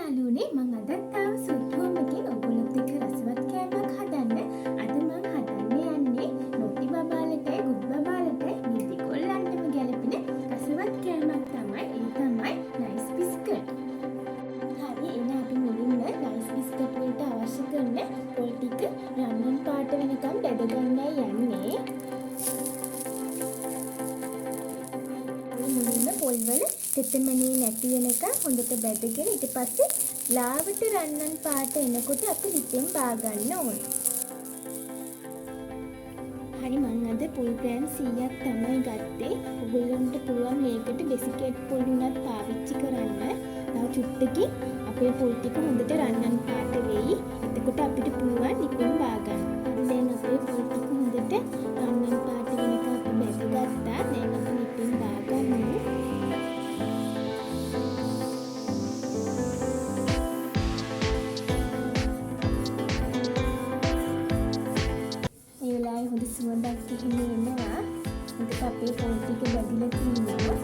යාළුවනේ මං අදත් ආව ස්විට් හෝම් එකෙන් ඔයගොල්ලොත් එක්ක රසවත් කෑමක් හදන්න. අද මං හදන්න යන්නේ නොටි බබාලටයි ගුඩ් බබාලටයි මේ දෙගොල්ලන්ටම ගැලපෙන රසවත් කෑමක් තමයි. ඒ තමයි නයිස් බිස්කට්. හරි එහෙනම් අපි මුලින්ම නයිස් බිස්කට් වලට අවශ්‍ය කරන පොල් ටික රන්වන් පාට වෙනකම් බෙද ගන්නයි යන්නේ. මුලින්ම පොල් වල තෙතමනේ නැති වෙනකම් හොඳට බැදගෙන ඊට පස්සේ ලාවට රන්වන් පාට එනකොට අපි ලිපෙන් බා ගන්න ඕන. හරි මම අද පොල් ග්‍රෑම් 100ක් තමයි ගත්තේ. ඔයගොල්ලන්ට පුළුවන් මේකට ඩෙසිකේට් පොල් උනත් පාවිච්චි කරන්න. තව චුට්ටකින් අපේ පොල් ටික හොඳට රන්වන් පාට වෙයි. එතකොට අපිට පුළුවන් ලිපෙන් බා ගන්න. දැන් අපේ පොල් ටික හොඳට රන්වන් පාට වෙනකම් අපි බැදගත්තා. දැන් අපි ලිපෙන් බා ගන්නවා. හොඳ සුවඳක් එහෙම එනවා. හොඳට අපේ පොල් ටික බැදිලා තියෙනවා.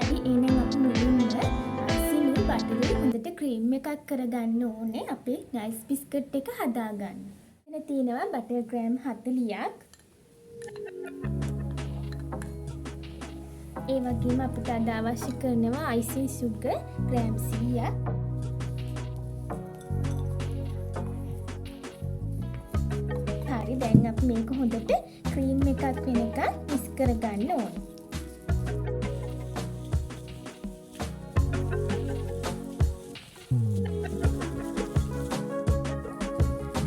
හරි එහෙනම් අපි මුලින්ම අසිනු බටරේ හොඳට ක්‍රීම් එකක් කරගන්න ඕනේ අපේ නයිස් බිස්කට් එක හදාගන්න. එතන තියෙනවා බටර් ග්‍රෑම් 40ක්. ඒ වගේම අපිට අද අවශ්‍ය කරනවා අයිසිං සුගර් ග්‍රෑම් 100ක්. දැන් අපි මේක හොඳට ක්‍රීම් එකක් වෙනකන් මික්ස් කරගන්න ඕනේ.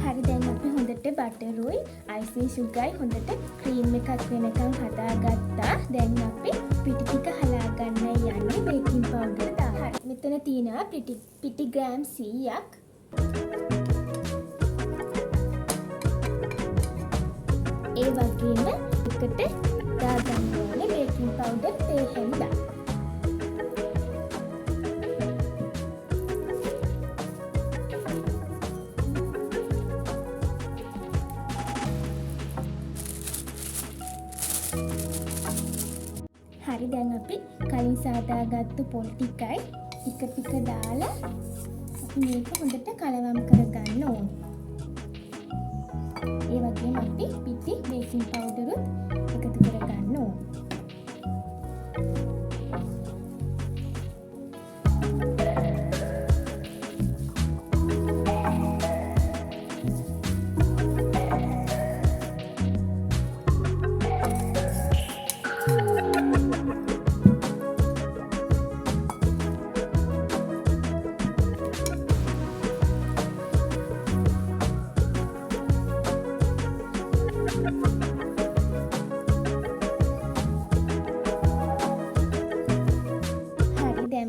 හරි දැන් අපි හොඳට බටරුයි අයිසිං සුගර්යි හොඳට ක්‍රීම් එකක් වෙනකන් හදාගත්තා. දැන් අපි පිටි ටික හලා ගන්නයි යන්නේ බේකින් පවුඩර් දාලා. හරි මෙතන තියෙනවා පිටි ග්‍රෑම් 100ක්. ඒ වගේම එකට දාගන්න ඕනේ බේකින් පවුඩර් තේ හැඳ. හරි දැන් අපි කලින් සාදාගත්තු පොල් ටිකයි ටික දාලා අපි මේක හොඳට කලවම් කරගන්න ඕනේ. ඒ වගේම අපි පිටි බේකින් පවුඩරුත් එකතු කරගන්න ඕනේ.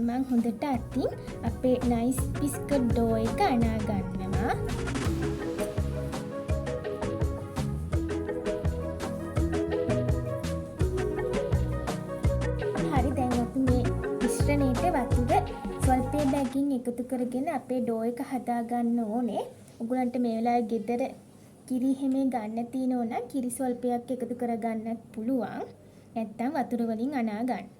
මම හොඳට අතින් අපේ නයිස් බිස්කට් ඩෝ එක අනා ගන්නවා. හරි දැන් අපි මේ මිශ්‍රණයට වතුර ස්වල්පේ බැගින් එකතු කරගෙන අපේ ඩෝ එක හදා ගන්න ඕනේ. ඔයගලන්ට මේ වෙලාවේ ගෙදර කිරි හැමේ ගන්න තියෙනවා නම් කිරි ස්වල්පයක් එකතු කරගන්නත් පුළුවන්. නැත්තම් වතුර වලින් අනා ගන්න.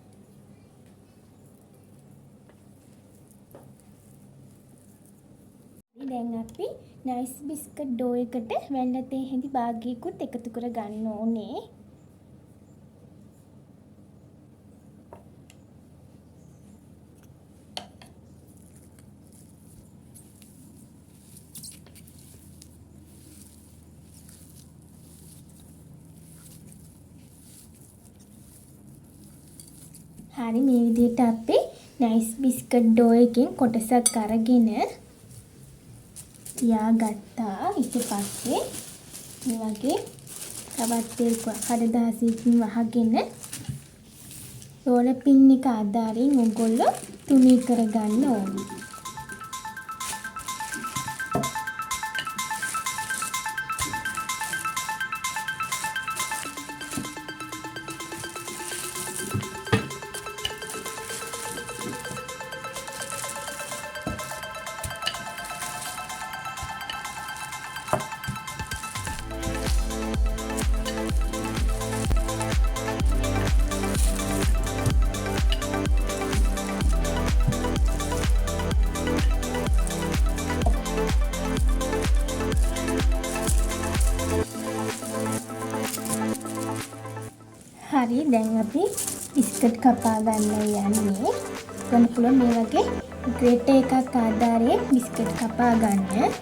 දැන් අපි නයිස් බිස්කට් ඩෝ එකට වැන්න තේ හැඳි භාගයකුත් එකතු කර ගන්න ඕනේ. හරි මේ විදිහට අපි නයිස් බිස්කට් ඩෝ එකෙන් කොටසක් අරගෙන තියාගත්තා. ඊට පස්සේ මේ වගේ තවත් කඩදාසියකින් වහගෙන රෝල පින් එක ආධාරයෙන් ඔයගොල්ලෝ තුනී කරගන්න ඕනේ. අපි බිස්කට් කපා ගන්න යන්නේ. ගන්න පුළුවන් මේ වගේ ග්‍රේටර් එකක් ආධාරයෙන් බිස්කට් කපා ගන්න.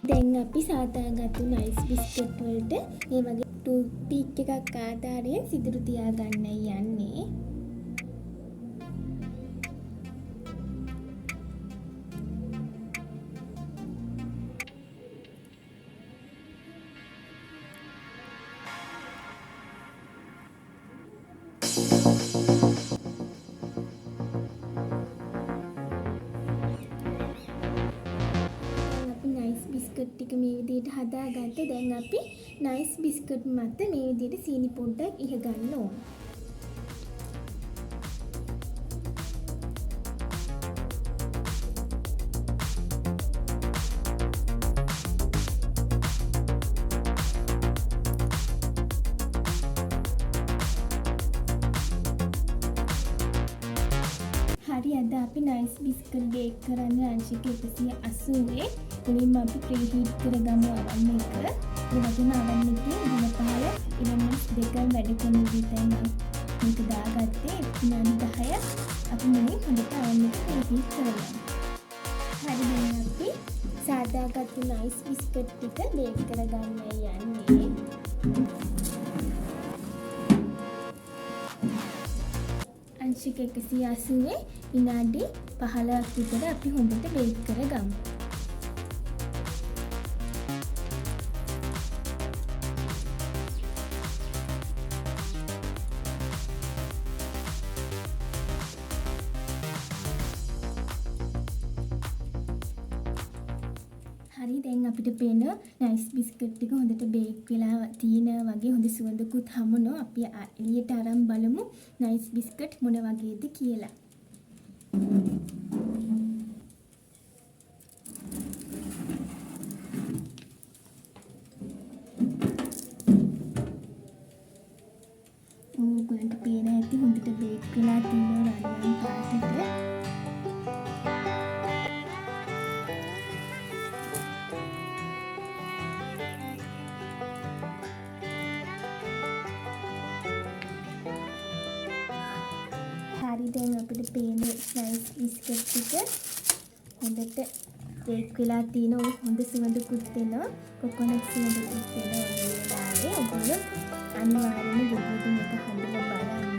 දැන් අපි සාදාගත්තු නයිස් බිස්කට් වලට මේ වගේ ටූත් පික් එකක් ආධාරයෙන් සිදුරු තියාගන්න යන්නේ. බිස්කට් ටික මේ විදිහට හදාගත්ත. දැන් අපි නයිස් බිස්කට් මත මේ විදිහට සීනි පොඩ්ඩක් ඉහ ගන්න ඕන. හරි, අද අපි නයිස් බිස්කට් බේක් කරන්න අංශක 180 මුලින්ම අපි ප්‍රීහීට් කරගමු අවන් එක. ඒ වගේම අවන් එකේ දින 15 ඉරමස් දෙක වැඩ කරන විදිහටයි මම මේක දාගත්තේ. විනාඩි 10ක් අපි මුලින් හොඳට අවන් එක ප්‍රීහීට් කරගමු. හරි, දැන් අපි සාදාගත්තු නයිස් බිස්කට් ටික බේක් කරගන්න යන්නේ. අංශක 180 විනාඩි 15ක් විතර අපි හොඳට බේක් කරගමු. හරි, දැන් අපිට පේන නයිස් බිස්කට් ටික හොඳට බේක් වෙලා තියෙන වගේ හොඳ සුවඳකුත් හමුනවා. අපි එළියට අරන් බලමු නයිස් බිස්කට් මොන වගේද කියලා. ඕගොල්ලන්ට පේන ඇති හොඳට බේක් වෙලා තියෙනවා රන්වන් පාටට. හරි, දැන් අපිට පේන නයිස් බිස්කට් ටික හොඳට බේක් වෙලා තියෙනවා. හොඳ සුවඳකුත් එනවා, කොකොනට් සුවඳකුත් එනවා. මේ වෙලාවේ ඔයගොල්ලෝ අනිවාර්යයෙන්ම ගෙදරදී මේක හදලා බලන්න.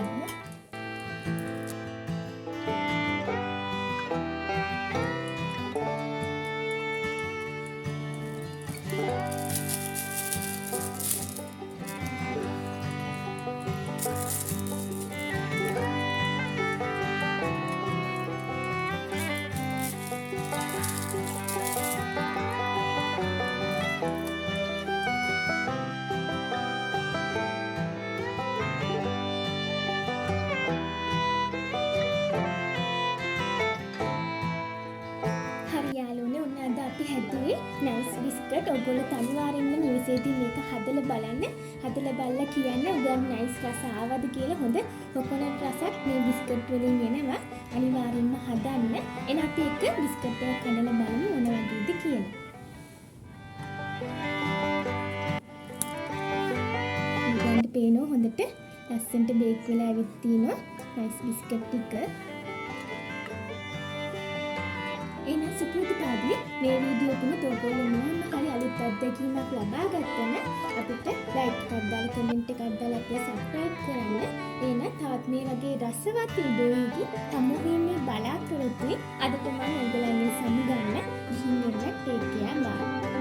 ඔයගොල්ලෝ අනිවාර්යෙන්ම නිවසේදී මේක හදලා බලන්න. හදලා බලලා කියන්න ඔයගොල්ලන් නයිස් රස ආවද කියලා. හොඳ කොකොනට් රසක් මේ බිස්කට් වලින් එනවා. අනිවාර්යෙන්ම හදන්න. එහෙනම් අපි එක බිස්කට් එක කනලා බලමු මොන වගේද කියලා. ඔයගොල්ලන්ට පේනවා හොඳට ලස්සනට බේක් වෙලා ඇවිත් තිනවා නයිස් බිස්කට් ටික. එහෙනම් සුපුරුදුපාදී මේ වීඩියෝ තුන ඔයගොල්ලෝ මොනවාම හරි අලුත් අත්දැකීමක් ලබා ගත්තම අපිට ලයික් එකක් දාලා කමෙන්ට් එකක් දාලා අපිව සබ්ස්ක්‍රයිබ් කරන්න. එහෙනම් තවත් මේ වගේ රසවත් වීඩියෝකින් හමු වෙන්නේ බලාපොරොත්තු වෙයි. අදට මම ඔයගොල්ලන්ගේ සමු ගන්න. ඉතින් ටේක් කෙයාර් බයි.